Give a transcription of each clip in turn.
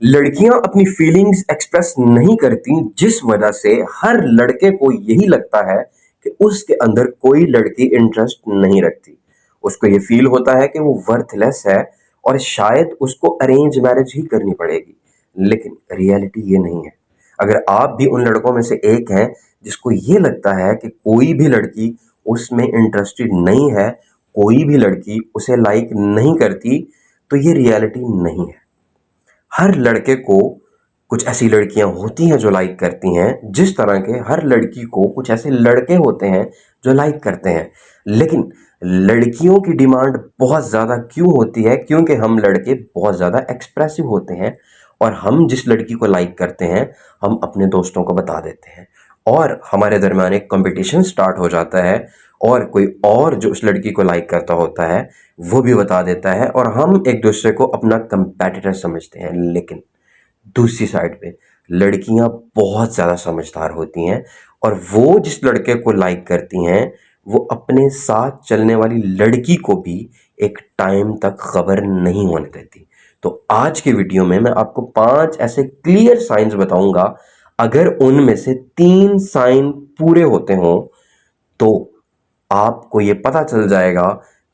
लड़कियां अपनी feelings express नहीं करती, जिस वजह से हर लड़के को यही लगता है कि उसके अंदर कोई लड़की इंटरेस्ट नहीं रखती। उसको ये फील होता है कि वो वर्थलेस है और शायद उसको अरेंज मैरिज ही करनी पड़ेगी। लेकिन रियलिटी ये नहीं है। अगर आप भी उन लड़कों में से एक हैं जिसको ये लगता है कि कोई भी लड़की उसमें इंटरेस्टेड नहीं है, कोई भी लड़की उसे लाइक नहीं करती, तो ये रियलिटी नहीं है। हर लड़के को कुछ ऐसी लड़कियां होती हैं जो लाइक करती हैं, जिस तरह के हर लड़की को कुछ ऐसे लड़के होते हैं जो लाइक करते हैं। लेकिन लड़कियों की डिमांड बहुत ज़्यादा क्यों होती है? क्योंकि हम लड़के बहुत ज़्यादा एक्सप्रेसिव होते हैं और हम जिस लड़की को लाइक करते हैं हम अपने दोस्तों को बता देते हैं और हमारे दरमियान एक कंपटीशन स्टार्ट हो जाता है और कोई और जो उस लड़की को लाइक करता होता है वो भी बता देता है और हम एक दूसरे को अपना कंपेटिटर समझते हैं। लेकिन दूसरी साइड पे लड़कियां बहुत ज़्यादा समझदार होती हैं और वो जिस लड़के को लाइक करती हैं वो अपने साथ चलने वाली लड़की को भी एक टाइम तक खबर नहीं होने देती। तो आज के वीडियो में मैं आपको 5 ऐसे क्लियर साइंस बताऊंगा। अगर उनमें से 3 साइन पूरे होते हों तो आपको ये पता चल जाएगा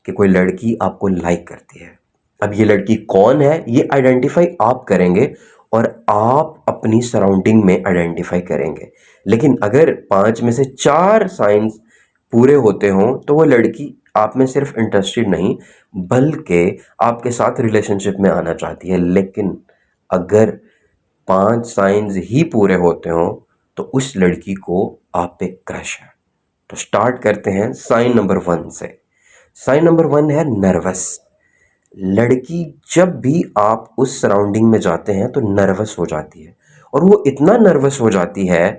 कि कोई लड़की आपको लाइक करती है। अब ये लड़की कौन है ये आइडेंटिफाई आप करेंगे और आप अपनी सराउंडिंग में आइडेंटिफाई करेंगे। लेकिन अगर 5 में से 4 साइंस पूरे होते हों तो वो लड़की आप में सिर्फ इंटरेस्टेड नहीं बल्कि आपके साथ रिलेशनशिप में आना चाहती है। लेकिन अगर 5 साइंस ही पूरे होते हों तो उस लड़की को आप पे क्रश है। तो स्टार्ट करते हैं साइन नंबर 1 से। साइन नंबर 1 है नर्वस। लड़की जब भी आप उस सराउंडिंग में जाते हैं तो नर्वस हो जाती है और वो इतना नर्वस हो जाती है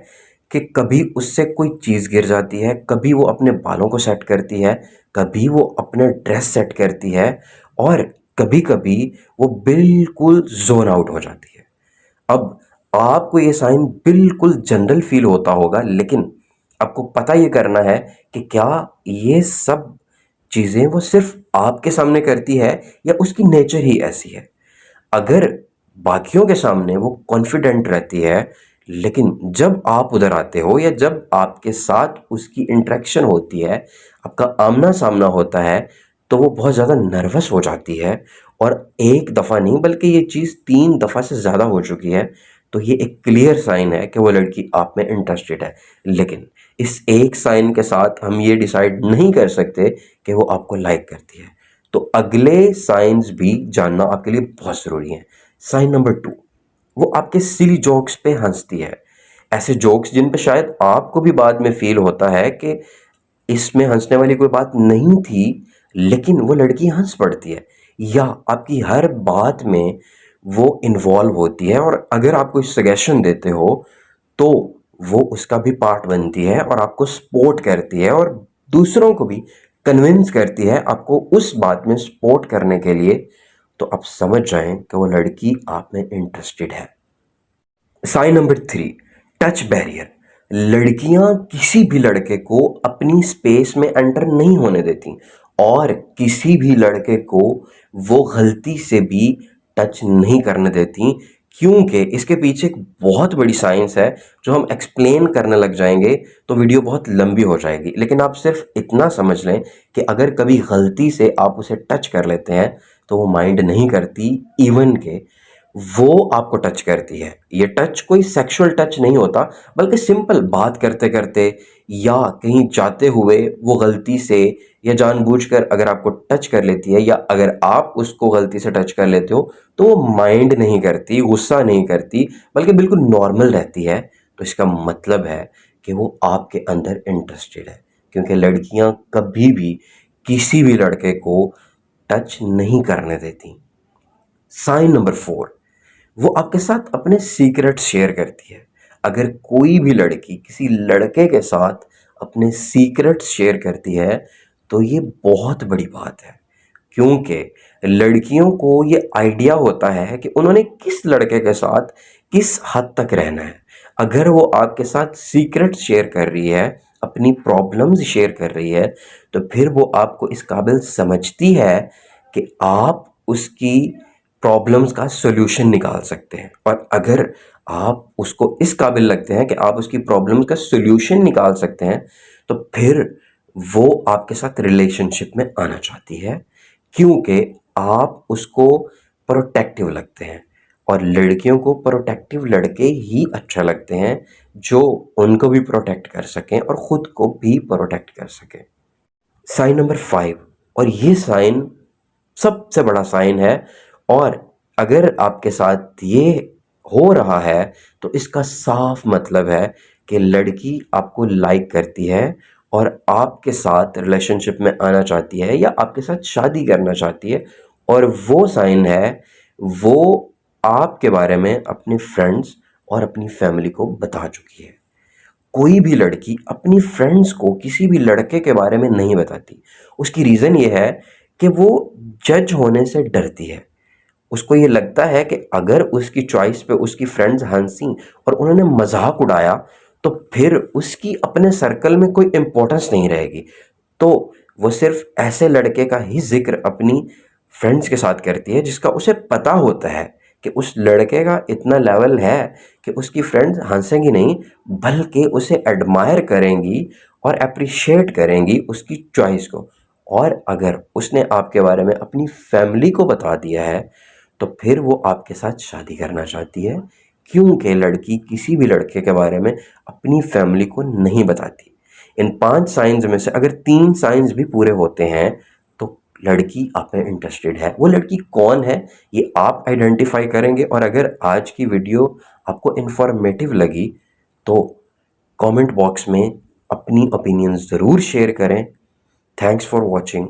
कि कभी उससे कोई चीज़ गिर जाती है, कभी वो अपने बालों को सेट करती है, कभी वो अपने ड्रेस सेट करती है और कभी कभी वो बिल्कुल जोन आउट हो जाती है। अब आपको ये साइन बिल्कुल जनरल फील होता होगा, लेकिन आपको पता ये करना है कि क्या ये सब चीज़ें वो सिर्फ आपके सामने करती है या उसकी नेचर ही ऐसी है। अगर बाकियों के सामने वो कॉन्फिडेंट रहती है, लेकिन जब आप उधर आते हो या जब आपके साथ उसकी इंटरेक्शन होती है, आपका आमना सामना होता है, तो वो बहुत ज़्यादा नर्वस हो जाती है और एक दफ़ा नहीं बल्कि ये चीज़ 3 दफ़ा से ज़्यादा हो चुकी है। तो ये एक क्लियर साइन है कि वो लड़की आप में इंटरेस्टेड है। लेकिन इस एक साइन के साथ हम ये डिसाइड नहीं कर सकते कि वो आपको लाइक करती है। तो अगले साइंस भी जानना आपके लिए बहुत ज़रूरी है। साइन नंबर 2, वो आपके सिली जोक्स पे हंसती है। ऐसे जोक्स जिन पे शायद आपको भी बाद में फील होता है कि इसमें हंसने वाली कोई बात नहीं थी, लेकिन वो लड़की हंस पड़ती है या आपकी हर बात में वो इन्वॉल्व होती है और अगर आप कोई सजेशन देते हो तो वो उसका भी पार्ट बनती है और आपको सपोर्ट करती है और दूसरों को भी कन्विंस करती है आपको उस बात में सपोर्ट करने के लिए। तो आप समझ जाएं कि वो लड़की आप में इंटरेस्टेड है। Sign number 3, touch barrier. लड़कियां किसी भी लड़के को अपनी स्पेस में एंटर नहीं होने देती और किसी भी लड़के को वो गलती से भी टच नहीं करने देती, क्योंकि इसके पीछे एक बहुत बड़ी साइंस है जो हम एक्सप्लेन करने लग जाएंगे तो वीडियो बहुत लंबी हो जाएगी। लेकिन आप सिर्फ इतना समझ लें कि अगर कभी गलती से आप उसे टच कर लेते हैं तो वो माइंड नहीं करती, इवन के वो आपको टच करती है। ये टच कोई सेक्सुअल टच नहीं होता बल्कि सिंपल बात करते करते या कहीं जाते हुए वो गलती से या जानबूझकर अगर आपको टच कर लेती है या अगर आप उसको गलती से टच कर लेते हो तो वो माइंड नहीं करती, गुस्सा नहीं करती, बल्कि बिल्कुल नॉर्मल रहती है। तो इसका मतलब है कि वो आपके अंदर इंटरेस्टेड है, क्योंकि लड़कियां कभी भी किसी भी लड़के को टच नहीं करने देती। साइन नंबर 4, वो आपके साथ अपने सीक्रेट शेयर करती है। अगर कोई भी लड़की किसी लड़के के साथ अपने सीक्रेट शेयर करती है तो ये बहुत बड़ी बात है, क्योंकि लड़कियों को ये आइडिया होता है कि उन्होंने किस लड़के के साथ किस हद तक रहना है। अगर वो आपके साथ सीक्रेट शेयर कर रही है, अपनी प्रॉब्लम्स शेयर कर रही है, तो फिर वो आपको इस काबिल समझती है कि आप उसकी प्रॉब्लम्स का सॉल्यूशन निकाल सकते हैं। और अगर आप उसको इस काबिल लगते हैं कि आप उसकी प्रॉब्लम्स का सॉल्यूशन निकाल सकते हैं, तो फिर वो आपके साथ रिलेशनशिप में आना चाहती है, क्योंकि आप उसको प्रोटेक्टिव लगते हैं। और लड़कियों को प्रोटेक्टिव लड़के ही अच्छा लगते हैं, जो उनको भी प्रोटेक्ट कर सकें और खुद को भी प्रोटेक्ट कर सकें। साइन नंबर 5, और ये साइन सबसे बड़ा साइन है। और अगर आपके साथ ये हो रहा है, तो इसका साफ मतलब है कि लड़की आपको लाइक करती है और आपके साथ रिलेशनशिप में आना चाहती है या आपके साथ शादी करना चाहती है। और वो साइन है, वो आपके बारे में अपने फ्रेंड्स और अपनी फैमिली को बता चुकी है। कोई भी लड़की अपनी फ्रेंड्स को किसी भी लड़के के बारे में नहीं बताती। उसकी रीज़न ये है कि वो जज होने से डरती है। उसको ये लगता है कि अगर उसकी चॉइस पे उसकी फ्रेंड्स हंसी और उन्होंने मजाक उड़ाया, तो फिर उसकी अपने सर्कल में कोई इम्पोर्टेंस नहीं रहेगी। तो वो सिर्फ ऐसे लड़के का ही जिक्र अपनी फ्रेंड्स के साथ करती है जिसका उसे पता होता है कि उस लड़के का इतना लेवल है कि उसकी फ्रेंड्स हंसेंगी नहीं, बल्कि उसे एडमायर करेंगी और अप्रिशिएट करेंगी उसकी चॉइस को। और अगर उसने आपके बारे में अपनी फैमिली को बता दिया है, तो फिर वो आपके साथ शादी करना चाहती है, क्योंकि लड़की किसी भी लड़के के बारे में अपनी फैमिली को नहीं बताती। इन 5 साइंस में से अगर 3 साइंस भी पूरे होते हैं, तो लड़की आप में इंटरेस्टेड है। वो लड़की कौन है, ये आप आइडेंटिफाई करेंगे। और अगर आज की वीडियो आपको इन्फॉर्मेटिव लगी, तो कमेंट बॉक्स में अपनी ओपिनियन ज़रूर शेयर करें। Thanks for watching.